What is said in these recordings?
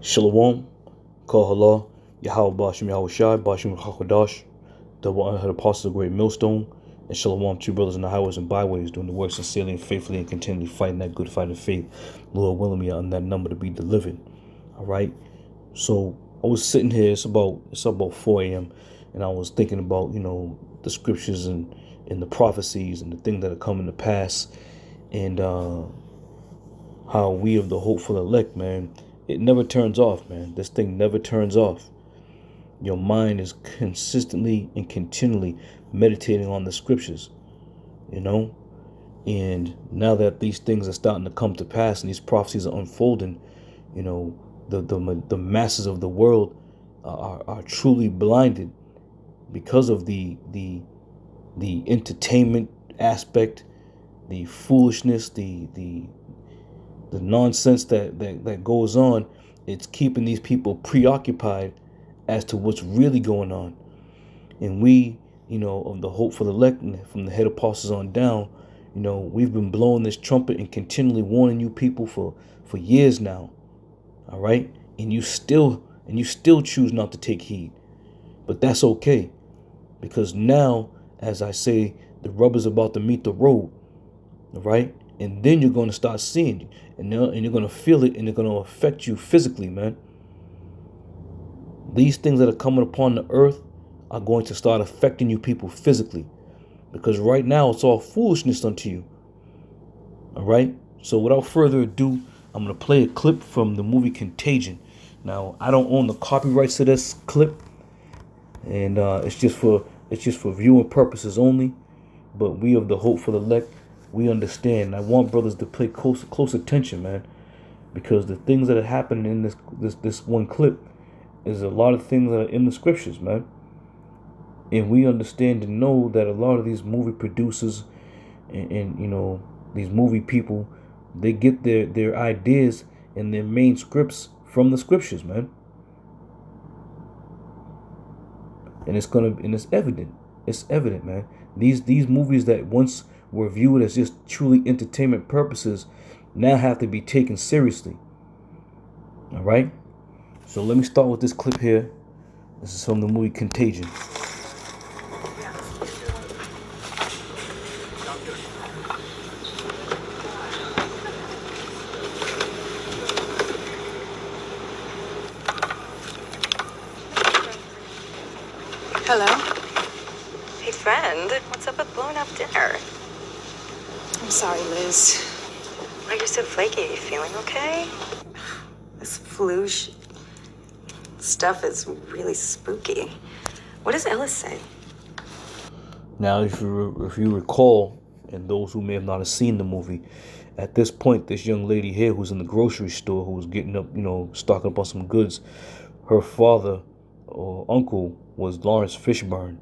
Shalom, Kahala, Yahweh Bashim Yahweh Shai, Bashim Hakodash, double unheard apostles of great millstone, and Shalom, two brothers in the highways and byways, doing the work sincerely and faithfully and continually fighting that good fight of faith. Lord willing me on that number to be delivered. All right. So I was sitting here, it's about 4 a.m. and I was thinking about, the scriptures and the prophecies and the things that are coming to pass, and how we of the hopeful elect, man, it never turns off, man. This thing never turns off. Your mind is consistently and continually meditating on the scriptures, and now that these things are starting to come to pass and these prophecies are unfolding, the masses of the world are truly blinded because of the entertainment aspect, the foolishness, the nonsense that goes on. It's keeping these people preoccupied as to what's really going on. And we, of the hope for the elect, from the head apostles on down, we've been blowing this trumpet and continually warning you people for years now. All right? And you still choose not to take heed. But that's okay. Because now, as I say, the rubber's about to meet the road. All right? And then you're going to start seeing it. And you're going to feel it, and it's going to affect you physically, man. These things that are coming upon the earth are going to start affecting you people physically. Because right now, it's all foolishness unto you. All right? So without further ado, I'm going to play a clip from the movie Contagion. Now, I don't own the copyrights to this clip. And it's just for viewing purposes only. But we of the hope for the elect, we understand. I want brothers to pay close attention, man, because the things that are happening in this one clip is a lot of things that are in the scriptures, man. And we understand and know that a lot of these movie producers and these movie people, they get their ideas and their main scripts from the scriptures, man. And it's evident. It's evident, man. These movies that once were viewed as just truly entertainment purposes now have to be taken seriously. All right? So let me start with this clip here. This is from the movie Contagion. Hello? Hey, friend. What's up with blowing up dinner? I'm sorry, Liz. Why are you so flaky? You feeling okay? This flu stuff is really spooky. What does Ellis say? Now, if you recall, and those who may have not have seen the movie, at this point, this young lady here who's in the grocery store, who was getting up, stocking up on some goods, her father or uncle was Lawrence Fishburne,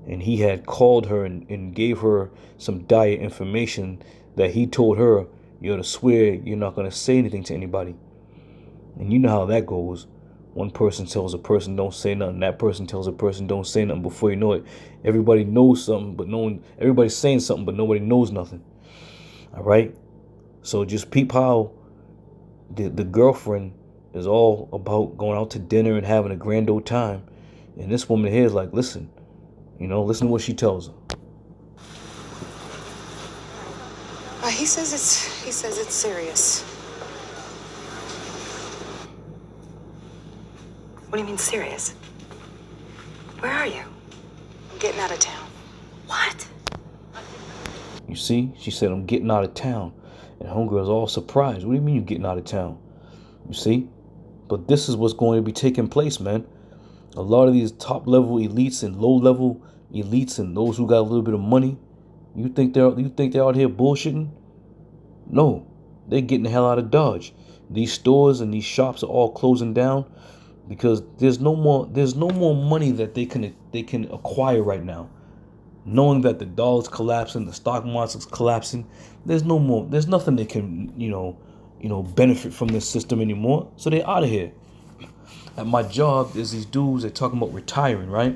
and he had called her and gave her some dire information that he told her, you're to swear you're not going to say anything to anybody. And you know how that goes. One person tells a person don't say nothing. That person tells a person don't say nothing. Before you know it, everybody knows something, but everybody's saying something, but nobody knows nothing. All right? So just peep how the girlfriend is all about going out to dinner and having a grand old time. And this woman here is like, listen to what she tells her. He says it's serious. What do you mean serious? Where are you? I'm getting out of town. What? You see, she said, I'm getting out of town. And homegirl's all surprised. What do you mean you're getting out of town? You see? But this is what's going to be taking place, man. A lot of these top level elites and low level elites and those who got a little bit of money, you think they're out here bullshitting? No, they're getting the hell out of Dodge. These stores and these shops are all closing down because there's no more money that they can acquire right now. Knowing that the dollar's collapsing, the stock market's collapsing, there's nothing they can benefit from this system anymore. So they're out of here. At my job, there's these dudes that talking about retiring, right?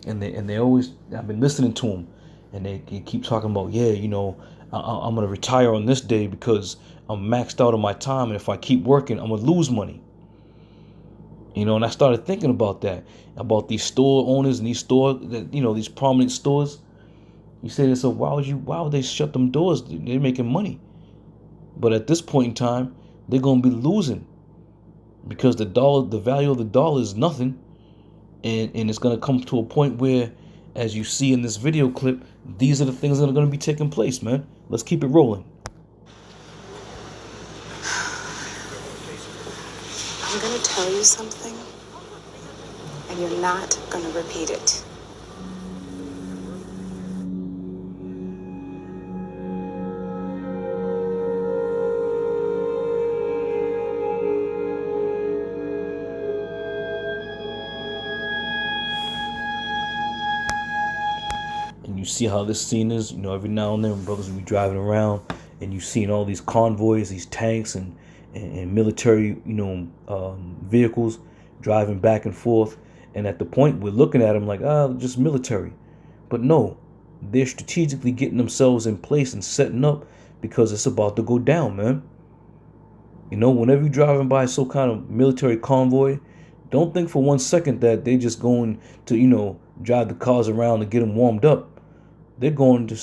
And they always, I've been listening to them, and they keep talking about, I'm gonna retire on this day because I'm maxed out on my time, and if I keep working, I'm gonna lose money. And I started thinking about that, about these store owners and these these prominent stores. You say to yourself, why would they shut them doors? They're making money. But at this point in time, they're gonna be losing because the value of the dollar is nothing. And it's gonna come to a point where, as you see in this video clip, these are the things that are gonna be taking place, man. Let's keep it rolling. I'm gonna tell you something, and you're not gonna repeat it. And you see how this scene is. Every now and then, brothers will be driving around, and you seeing all these convoys, these tanks, and military, vehicles driving back and forth. And at the point, we're looking at them like, just military. But no, they're strategically getting themselves in place and setting up because it's about to go down, man. Whenever you're driving by some kind of military convoy, don't think for 1 second that they just going to, drive the cars around to get them warmed up. They're going to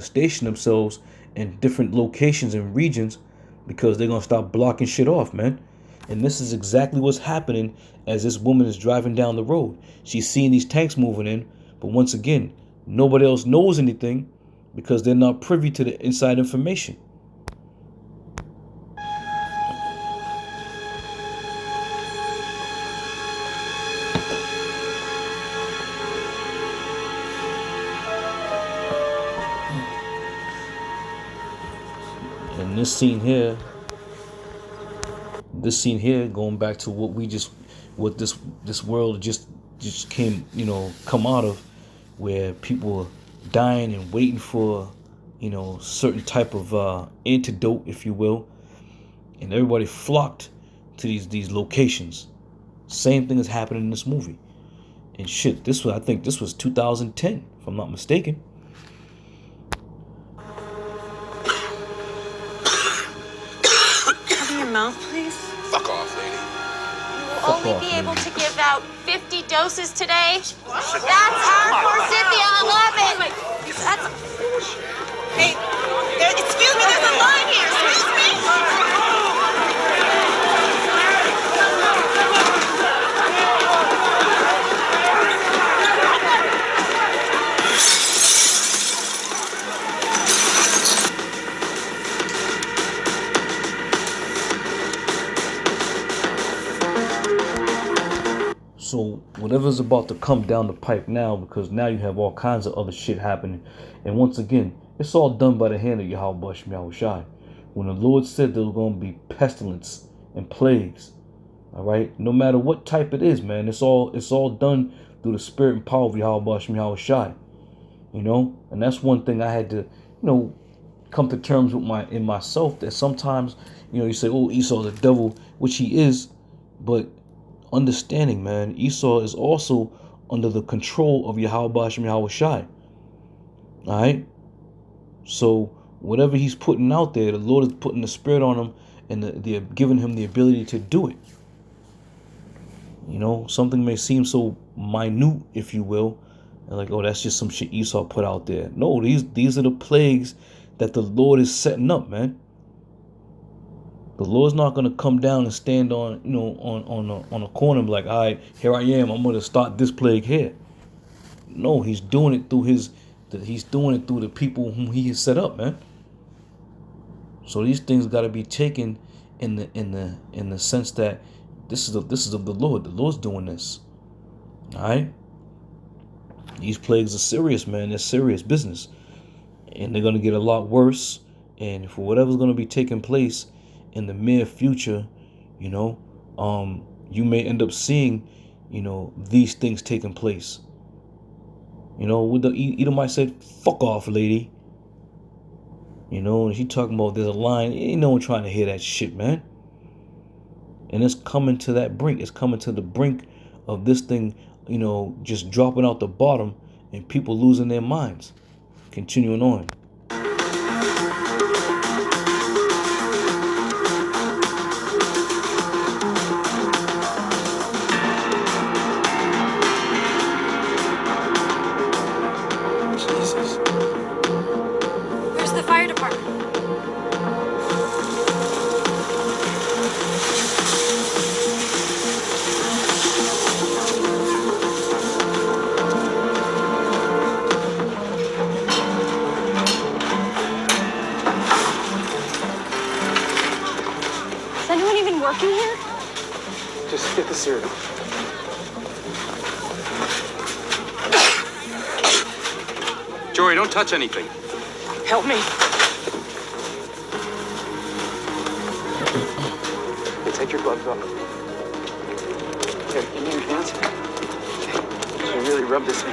station themselves in different locations and regions because they're going to start blocking shit off, man. And this is exactly what's happening as this woman is driving down the road. She's seeing these tanks moving in, but once again, nobody else knows anything because they're not privy to the inside information. And this scene here, going back to what this world just come out of, where people are dying and waiting for, certain type of antidote, if you will, and everybody flocked to these locations. Same thing is happening in this movie. And shit, I think this was 2010, if I'm not mistaken. Cover your mouth, please. Fuck off, lady. Only be able to give out 50 doses today. That's hardcore, Cynthia. I love it. That's... Hey, excuse me, there's a line here. Excuse me. So whatever's about to come down the pipe now, because now you have all kinds of other shit happening. And once again, it's all done by the hand of Yahweh Shai Shai. When the Lord said there was going to be pestilence and plagues, all right, no matter what type it is, man, it's all done through the spirit and power of Yahweh Shai. And that's one thing I had to, come to terms with in myself, that sometimes, you say, oh, Esau's the devil, which he is, but understanding, man, Esau is also under the control of Yahweh Shai. All right. So whatever he's putting out there, the Lord is putting the spirit on him, and they're giving him the ability to do it. Something may seem so minute, if you will, and like, oh, that's just some shit Esau put out there. No, these are the plagues that the Lord is setting up, man. The Lord's not going to come down and stand on a corner and be like, all right, here I am. I'm going to start this plague here. No, he's doing it through the people whom he has set up, man. So these things got to be taken in the sense that this is of the Lord. The Lord's doing this. All right. These plagues are serious, man. They're serious business, and they're going to get a lot worse. And for whatever's going to be taking place in the near future, you may end up seeing, these things taking place. With the Edomite said, fuck off, lady. And she talking about there's a line. Ain't no one trying to hear that shit, man. And it's coming to that brink. It's coming to the brink of this thing, just dropping out the bottom and people losing their minds. Continuing on. in here? Just get the cereal. Jory, don't touch anything. Help me. Hey, take your gloves off. Here, give me your hands. So really rub this in.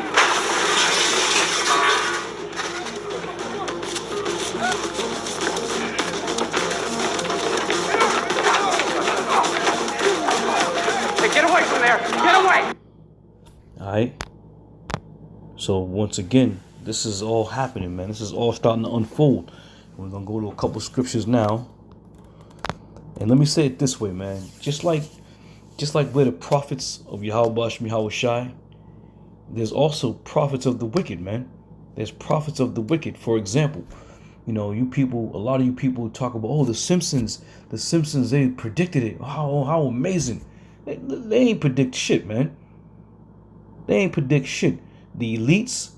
Hey, get away from there! Get away! Alright. So once again, this is all happening, man. This is all starting to unfold. We're gonna go to a couple scriptures now. And let me say it this way, man. Just like we're the prophets of Yahweh Shai, there's also prophets of the wicked, man. There's prophets of the wicked. For example, you know, you people, a lot of you people talk about, oh, the Simpsons, they predicted it. How amazing. They ain't predict shit, man. They ain't predict shit. The elites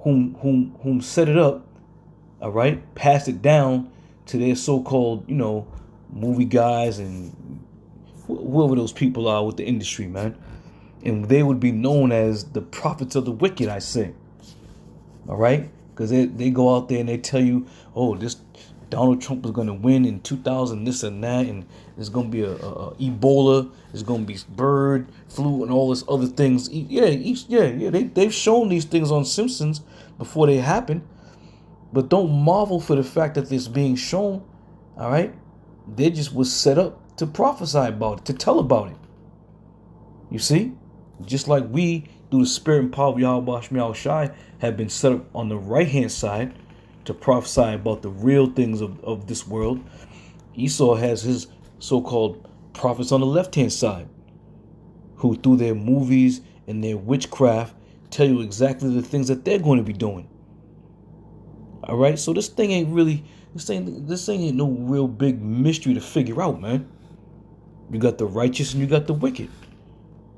whom set it up, all right, passed it down to their so-called, you know, movie guys and whoever those people are with the industry, man. And they would be known as the prophets of the wicked, I say. All right? Because they go out there and they tell you, oh, this Donald Trump is going to win in 2000, this and that, and there's going to be a Ebola, there's going to be bird flu and all this other things. They've shown these things on Simpsons before they happen. But don't marvel for the fact that it's being shown, all right? They just was set up to prophesy about it, to tell about it. You see? Just like we, through the spirit and power of Yahweh Shai, have been set up on the right-hand side to prophesy about the real things of this world. Esau has his so-called prophets on the left-hand side, who through their movies and their witchcraft tell you exactly the things that they're going to be doing. All right, so this thing ain't no real big mystery to figure out, man. You got the righteous and you got the wicked.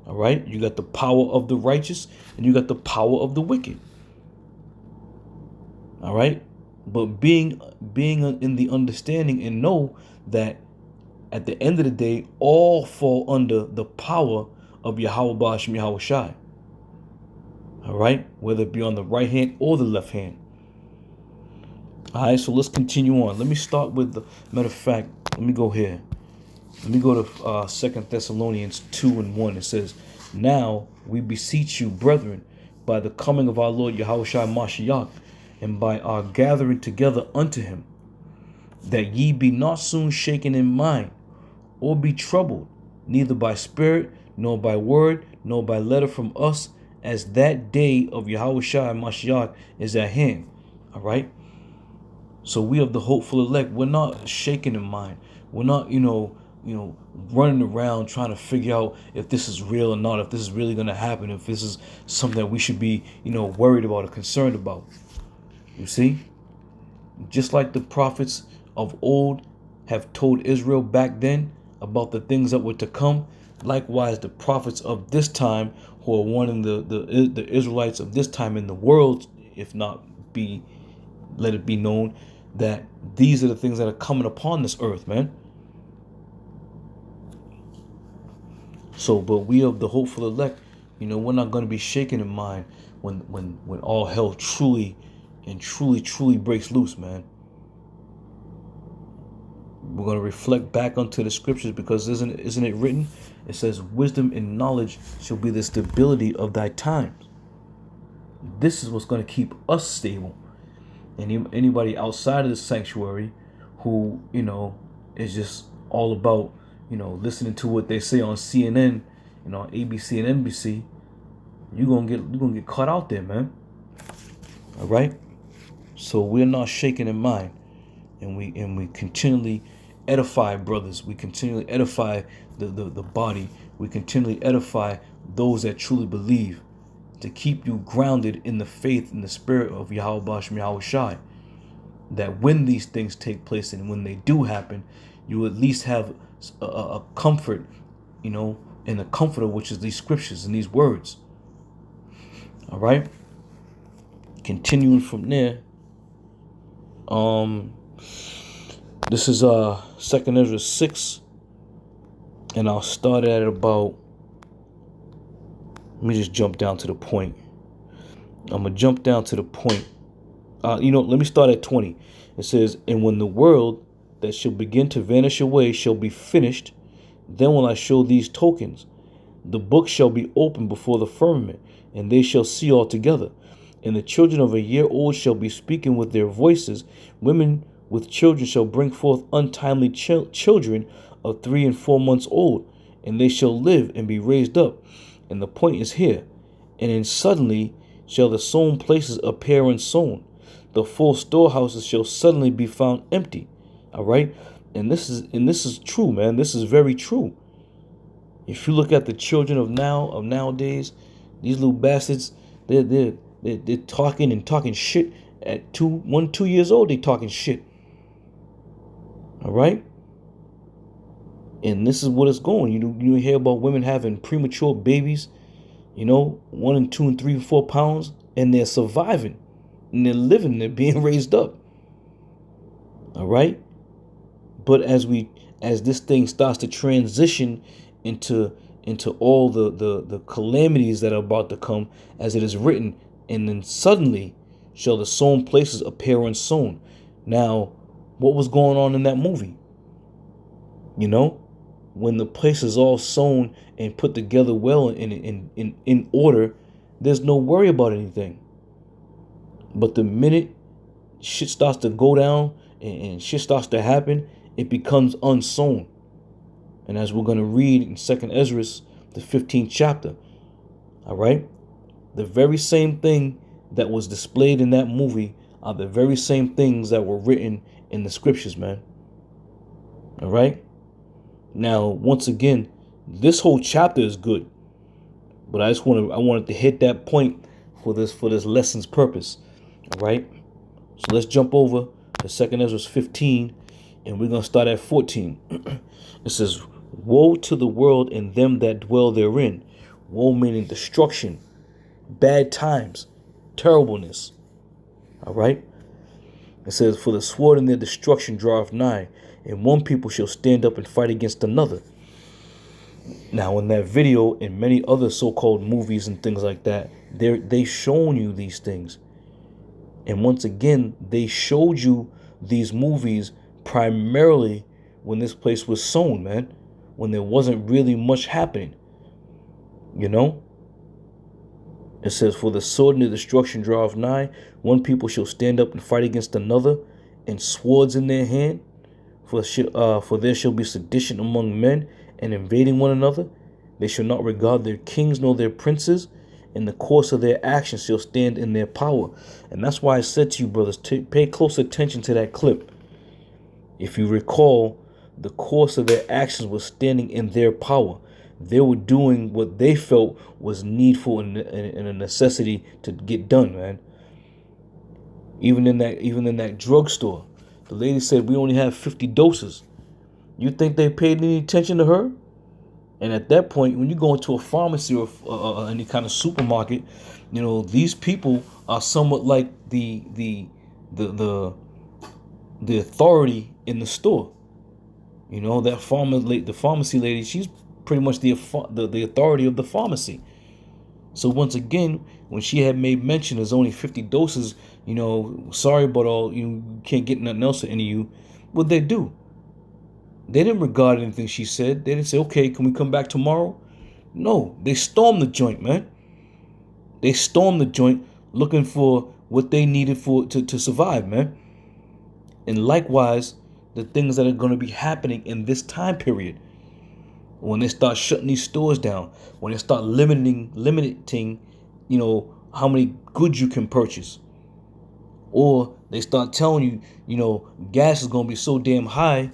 All right, you got the power of the righteous and you got the power of the wicked. All right, but being in the understanding and know that at the end of the day, all fall under the power of Yahweh Shai. All right, whether it be on the right hand or the left hand. All right, so let's continue on. Let me start with the matter of fact. Let me go here. Let me go to 2 Thessalonians 2:1. It says, "Now we beseech you, brethren, by the coming of our Lord Yahushua Mashiach, and by our gathering together unto him, that ye be not soon shaken in mind, or be troubled, neither by spirit, nor by word, nor by letter from us, as that day of Yahushua Mashiach is at hand." All right. So we of the hopeful elect, we're not shaken in mind. We're not, running around trying to figure out if this is real or not, if this is really going to happen, if this is something that we should be, worried about or concerned about. You see? Just like the prophets of old have told Israel back then about the things that were to come, likewise the prophets of this time who are warning the Israelites of this time in the world, if not let it be known that these are the things that are coming upon this earth, man. So, but we of the hopeful elect, we're not going to be shaken in mind when all hell truly breaks loose, man. We're going to reflect back onto the scriptures, because isn't it written? It says, "Wisdom and knowledge shall be the stability of thy times." This is what's going to keep us stable. And anybody outside of the sanctuary who, is just all about, listening to what they say on CNN, ABC and NBC, you're gonna get caught out there, man. All right? So we're not shaken in mind, and we continually edify brothers. We continually edify the body. We continually edify those that truly believe, to keep you grounded in the faith and the spirit of Yahweh Shai. That when these things take place and when they do happen, you at least have a comfort, in the comforter, which is these scriptures and these words. All right. Continuing from there. This is 2 Ezra 6. And I'll start at about, let me just jump down to the point. I'm going to jump down to the point. Let me start at 20. It says, and when the world that shall begin to vanish away shall be finished, then will I show these tokens. The book shall be opened before the firmament, and they shall see all together. And the children of a year old shall be speaking with their voices. Women with children shall bring forth untimely children of 3 and 4 months old, and they shall live and be raised up. And the point is here. And then suddenly shall the sown places appear unsown. The full storehouses shall suddenly be found empty. All right? And this is true, man. This is very true. If you look at the children of nowadays, these little bastards, they're talking shit at 2 years old. They talking shit. All right? And this is what it's going. You hear about women having premature babies, 1 and 2 and 3 and 4 pounds, and they're surviving, and they're living, they're being raised up. All right? But as this thing starts to transition into all the calamities that are about to come, as it is written, and then suddenly shall the sown places appear unsown. Now, what was going on in that movie? When the place is all sown and put together well in order, there's no worry about anything. But the minute shit starts to go down and shit starts to happen, it becomes unsown. And as we're going to read in 2nd Ezra, the 15th chapter, all right, the very same thing that was displayed in that movie are the very same things that were written in the scriptures, man. All right. Now, once again, this whole chapter is good, but I wanted to hit that point for this lesson's purpose. All right. So let's jump over to 2nd Ezra 15, and we're gonna start at 14. It says, "Woe to the world and them that dwell therein." Woe meaning destruction, bad times, terribleness. All right. It says, "For the sword in their destruction draweth nigh, and one people shall stand up and fight against another." Now, in that video and many other so-called movies and things like that, they shown you these things. And once again, they showed you these movies primarily when this place was sown, man, when there wasn't really much happening. It says, "For the sword and the destruction draweth nigh, one people shall stand up and fight against another, and swords in their hand. For there shall be sedition among men, and invading one another. They shall not regard their kings nor their princes, and the course of their actions shall stand in their power." And that's why I said to you, brothers, to pay close attention to that clip. If you recall, the course of their actions was standing in their power. They were doing what they felt was needful and a necessity to get done, man. Even in that drugstore, the lady said, "We only have 50 doses." You think they paid any attention to her? And at that point, when you go into a pharmacy or any kind of supermarket, these people are somewhat like the authority in the store. The pharmacy lady, she's pretty much the authority of the pharmacy. So once again, when she had made mention there's only 50 doses, sorry, but you can't get nothing else to any of you. What'd they do? They didn't regard anything she said. They didn't say, "Okay, can we come back tomorrow?" No, they stormed the joint, man. They stormed the joint looking for what they needed to survive, man. And likewise, the things that are going to be happening in this time period, when they start shutting these stores down, when they start limiting, how many goods you can purchase, or they start telling you, gas is going to be so damn high,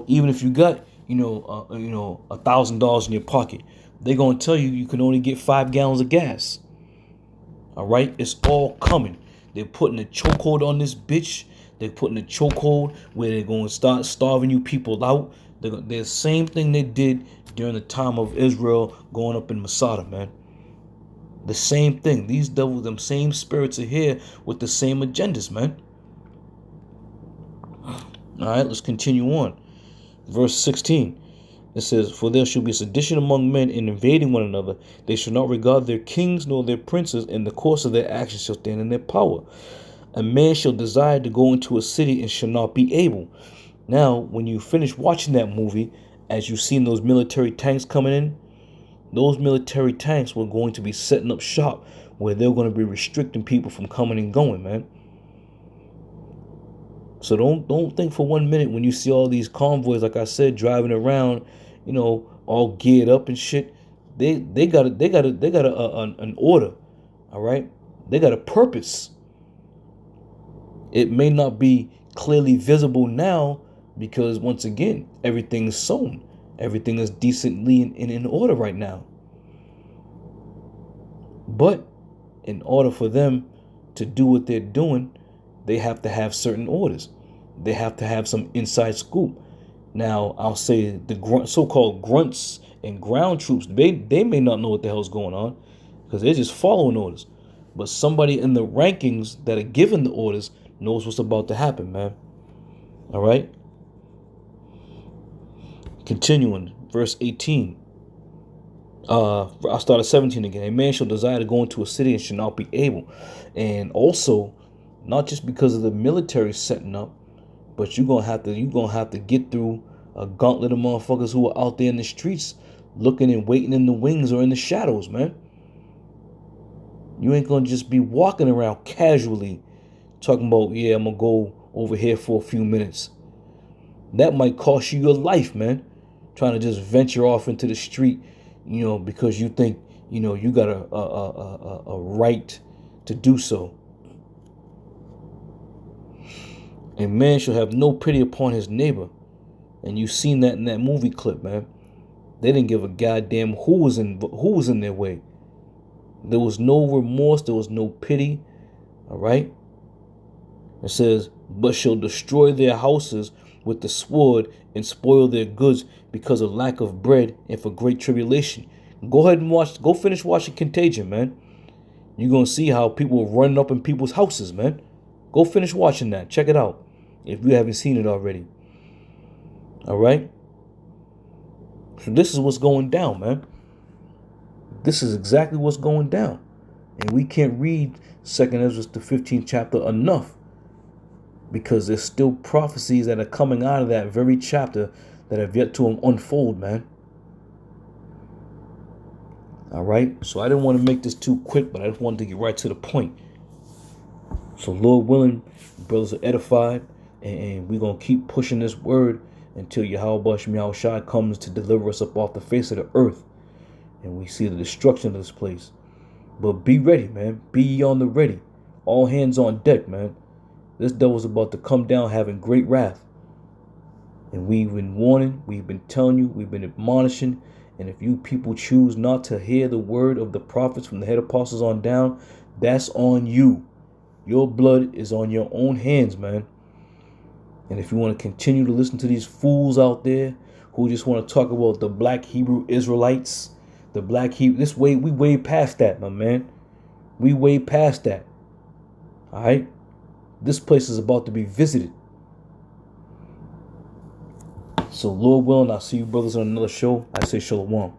even if you got, $1,000 in your pocket, they're going to tell you can only get 5 gallons of gas. All right, it's all coming. They're putting a chokehold on this bitch. They're putting a chokehold where they're going to start starving you people out. They're the same thing they did during the time of Israel going up in Masada, man. The same thing. These devils, them same spirits are here with the same agendas, man. All right, let's continue on. Verse 16. It says, for there shall be sedition among men in invading one another. They shall not regard their kings nor their princes, and the course of their actions shall stand in their power. A man shall desire to go into a city and shall not be able. Now, when you finish watching that movie, as you've seen those military tanks coming in, those military tanks were going to be setting up shop where they're going to be restricting people from coming and going, man. So don't think for 1 minute when you see all these convoys, like I said, driving around, you know, all geared up and shit. They got an order, all right? They got a purpose. It may not be clearly visible now because, once again, everything is sown. Everything is decently in order right now. But in order for them to do what they're doing, they have to have certain orders. They have to have some inside scoop. Now, I'll say the so-called grunts and ground troops, they may not know what the hell's going on because they're just following orders. But somebody in the rankings that are giving the orders knows what's about to happen, man. All right? Continuing, verse 18. I'll start at 17 again. A man shall desire to go into a city and shall not be able. And also, not just because of the military setting up, but you're gonna have to get through a gauntlet of motherfuckers who are out there in the streets looking and waiting in the wings or in the shadows, man. You ain't gonna just be walking around casually talking about, yeah, I'm gonna go over here for a few minutes. That might cost you your life, man. Trying to just venture off into the street, you know, because you think, you know, you got a right to do so. A man shall have no pity upon his neighbor. And you've seen that in that movie clip, man. They didn't give a goddamn who was in their way. There was no remorse. There was no pity. All right. It says, but shall destroy their houses with the sword and spoil their goods because of lack of bread and for great tribulation. Go ahead and go finish watching Contagion, man. You're going to see how people are running up in people's houses, man. Go finish watching that. Check it out if you haven't seen it already. All right. So this is what's going down, man. This is exactly what's going down. And we can't read 2nd Ezra the 15th chapter enough, because there's still prophecies that are coming out of that very chapter that have yet to unfold, man. All right. So I didn't want to make this too quick, but I just wanted to get right to the point. So Lord willing, brothers are edified, and we're going to keep pushing this word until Yahweh Shem Yahushua comes to deliver us up off the face of the earth. And we see the destruction of this place. But be ready, man. Be ye on the ready. All hands on deck, man. This devil's about to come down having great wrath. And we've been warning, we've been telling you, we've been admonishing. And if you people choose not to hear the word of the prophets from the head apostles on down, that's on you. Your blood is on your own hands, man. And if you want to continue to listen to these fools out there who just want to talk about the black Hebrew Israelites, the black Hebrew, we way past that, my man. We way past that. All right. This place is about to be visited. So Lord willing, I'll see you brothers on another show. I say shalom.